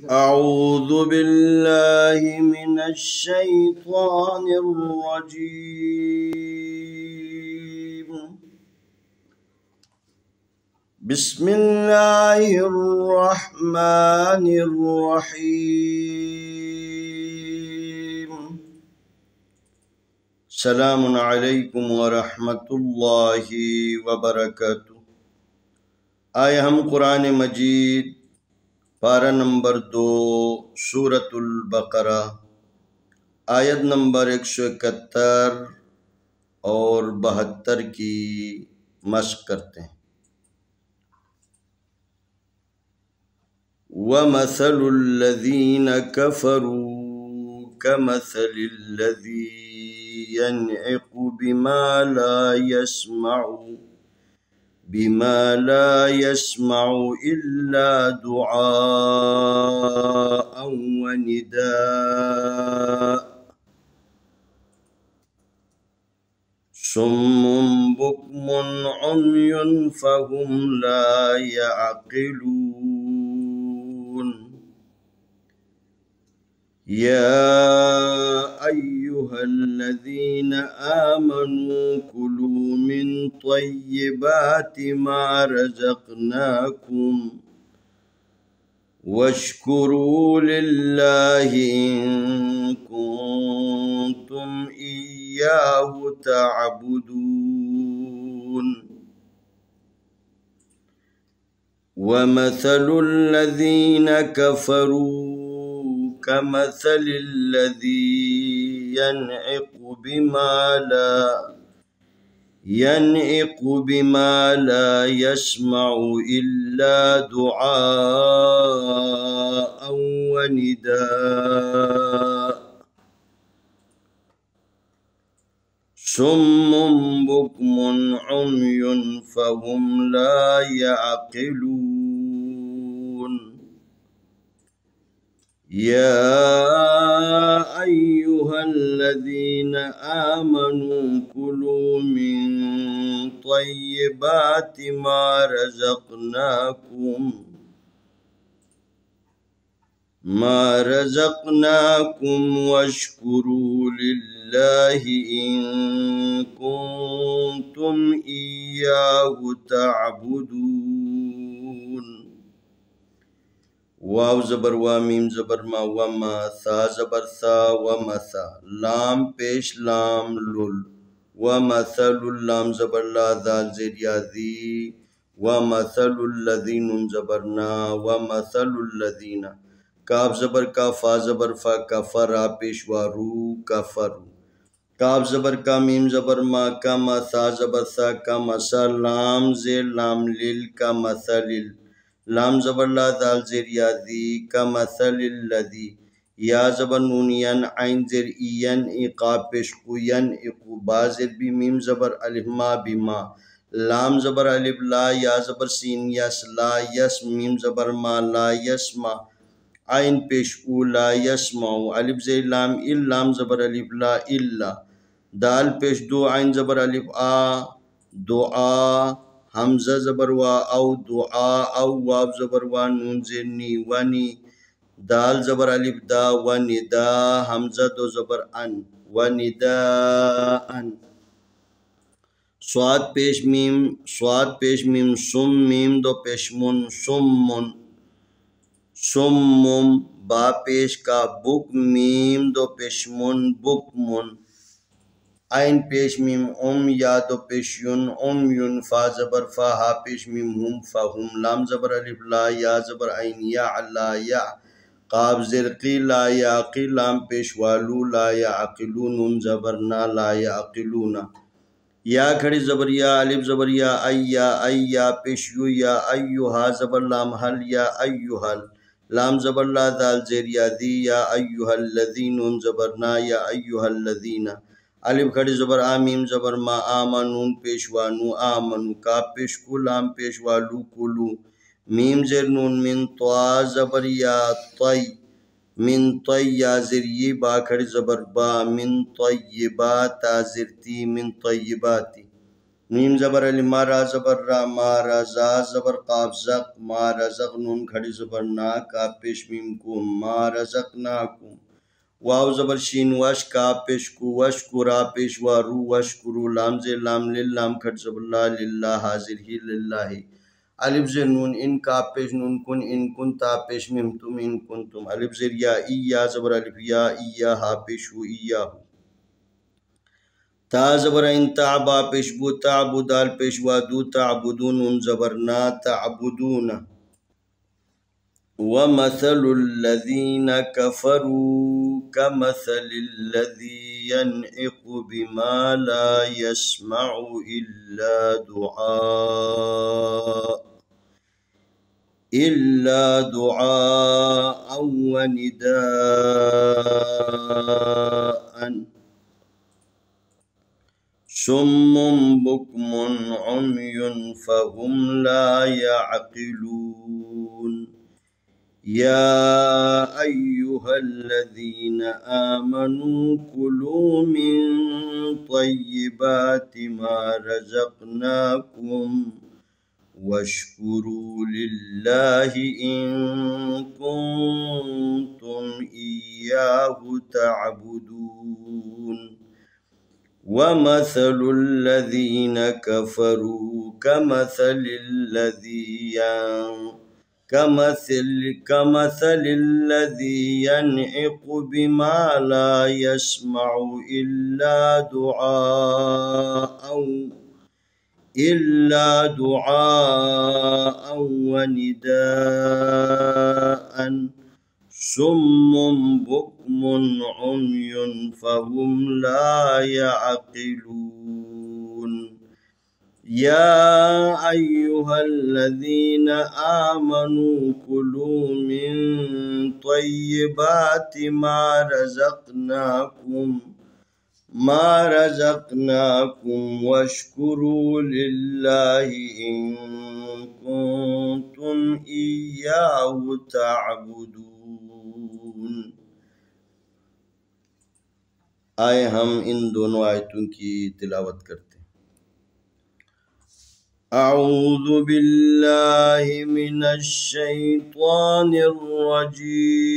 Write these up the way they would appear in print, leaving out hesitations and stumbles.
أعوذ بالله من الشيطان الرجيم. بسم الله الرحمن الرحيم. السلام عليكم ورحمة الله وبركاته. आए हम कुरान मजीद पारा नंबर 2 सूरतुल बकरा आयत नंबर 171 और 72 की मश्क करते हैं। वमसलुल लज़ीना कफ़रू कमसलिल लज़ी यनइक़ु बिमा ला यस्मउ इल्ला दुआअन व निदाअ सुम्मुन बुक्मुन उम्युन फहुम ला यअक़िलून। या अय्युहल्लज़ीना आमनू कुलू मिन त्वय्यिबाति मा रज़क़नाकुम वश्कुरू लिल्लाहि इन कुंतुम इय्याहु तअबुदून। वमसलुल लज़ीना कफ़रू कमसलिल लज़ी यनइक़ु बिमा ला यस्मउ इल्ला दुआअन व निदाअ सुम्मुन बुक्मुन उम्युन फहुम ला यअक़िलून। या अय्युहल्लज़ीना आमनू कुलू मिन त्वय्यिबाति मा रज़क़नाकुम वश्कुरू लिल्लाहि इन कुंतुम इय्याहु तअबुदून। वाव ज़बर वा मीम ज़बर मा वमा सा ज़बर सा वमसा लाम पेश लाम लुल वमसलुल लाम ज़बर ला दाल ज़ेर या ज़ी वमसलुल लज़ीनुन ज़बर ना वमसलुल लज़ीना काफ ज़बर का फा ज़बर फा कफ़रा पेश वा रू कफ़रू काफ ज़बर का मीम ज़बर मा का मसा ज़बर सा का मसा लाम ज़ेर लाम लिल का मसलिल लाम ज़बर ला दाल ज़ेर या ज़ी का मसलिल लज़ी या ज़बर नून यन आइन ज़ेर ईयन इक़ा पेश कुयन इक़ु बा ज़ेर बी मीम ज़बर अलिफ मा बिमा लाम ज़बर अलिफ ला या ज़बर सीन यस ला यस मीम ज़बर मा ला यस्मा आइन पेश उ ला यस्माउ अलिफ ज़ेर लाम इल लाम ज़बर अलिफ ला इल्ला दाल पेश दो आइन ज़बर अलिफ आ दुआ हमज़ा ज़बर वा औ दुआ औ वाव ज़बर वा नून ज़ेर नी वनी दाल ज़बर अलिफ दा व निदा हमज़ा दो ज़बर अन व निदाअन स्वाद पेश मीम सुम मीम दो पेश मुन सुम्मुन सुम्मुम बा पेश का बुक मीम दो पेश मुन बुकमुन आइन पेश मीम या दो पेश युन युन फा ज़बर फा हा पेश मीम हुम फहुम लाम ज़बर अलिफ ला या ज़बर आइन या ला या काफ ज़ेर की ला या की लाम पेश वालू ला या अक़िलू नून ज़बर ना ला या अक़िलूना या खड़ी ज़बर या अलिफ ज़बर या अय्या पेश यू या अय्युहा ज़बर लाम हल या अय्युहल लाम ज़बर ला दाल ज़ेर या दी या अय्युहल्लज़ी नून ज़बर ना या अय्युहल्लज़ीना अलिफ खड़ी ज़बर आ मीम ज़बर मा आमा नून पेश वानू आमनू का पेश कुलाम पेश वालू कुलू मीम ज़ेर नून मिन त्वा ज़बर या त्वय मिन त्वय या ज़ेर ये बा खड़ी ज़बर बा मिन त्वय्यिबात ज़ेर ती मिन त्वय्यिबाती नीम ज़बर अली मारा ज़बर रा मारा जा ज़बर काफ ज़क मारा ज़क नून खड़ी ज़बर ना का पेश मीम कुम मारा ज़क ना कुम वाव ज़बर शीन वश का पेश कु वश कुरा पेश वारू वश कुरु लाम जे लाम लिल लाम खड़ ज़बर ला लिल्ला हाजिर ही लिल्लाही अलिफ जे नून इन का पेश नून कुन इन कुन ता पेश मीम तुम इन कुन तुम अलिफ ज़ेर या इया ज़बर अलिफ या इया हा पेश हु इया हु ता ज़बर इन ताबा पेशबू ताबू दाल पेशवा दू ताबुदून उन ज़बर ना ताबुदून वमثل الذين كفروا كمثل الذي ينعق بما لا يسمع إلا دعاء ونداء صم بكم عمي فهم لا يعقلون يا أيها الذين آمنوا كلوا من طيبات ما رزقناكم واشكروا لله إن كنتم إياه تعبدون ومثل الذين كفروا كمثل الذي ينعق بما لا يسمع إلا دعاء ونداء صم بكم عمي فهم لا يعقلون يا أيها الذين آمنوا كلوا من طيبات ما رزقناكم واشكروا لله إن كنتم إياه تعبدون. आए हम इन दोनों आयतों की तिलावत करते हैं। अऊज़ु बिल्लाहि मिनश शैतानिर रजीम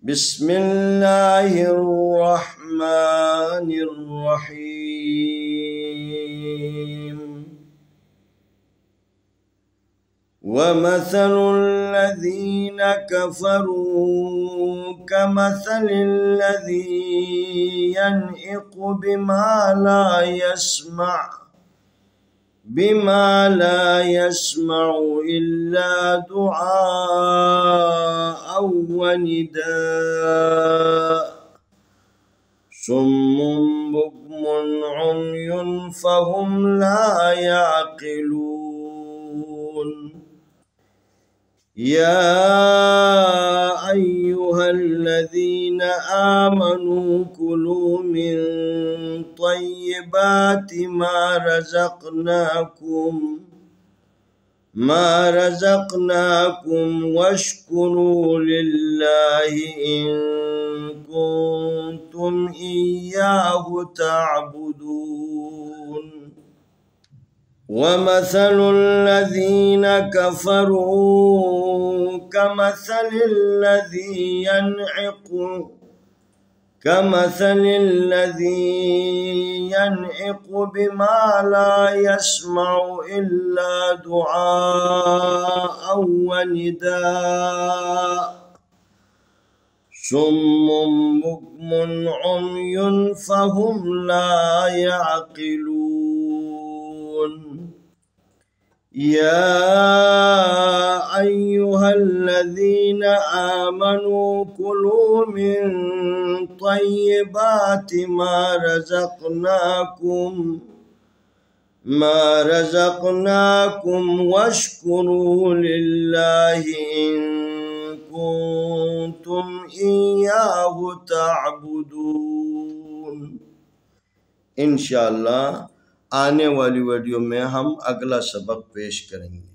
बिस्मिल्लाहिर रहमानिर रहीम वमثل الذين كفروا كمثل الذي ينعق بما لا يسمع إلا دعاء ونداء صم بكم عمي فهم لا يعقلون يا أيها الذين آمنوا كلوا من طيبات ما رزقناكم واشكروا لله إن كنتم إياه تعبدون ومثل الذين كفروا كمثل الذي ينعق بما لا يسمع إلا دعاء ونداء صم بكم عمي فهم لا يعقلون يا أيها الذين آمنوا كلوا من طيبات ما رزقناكم واشكروا لله إن كنتم إياه تعبدون. इंशाअल्लाह आने वाली वीडियो में हम अगला सबक पेश करेंगे।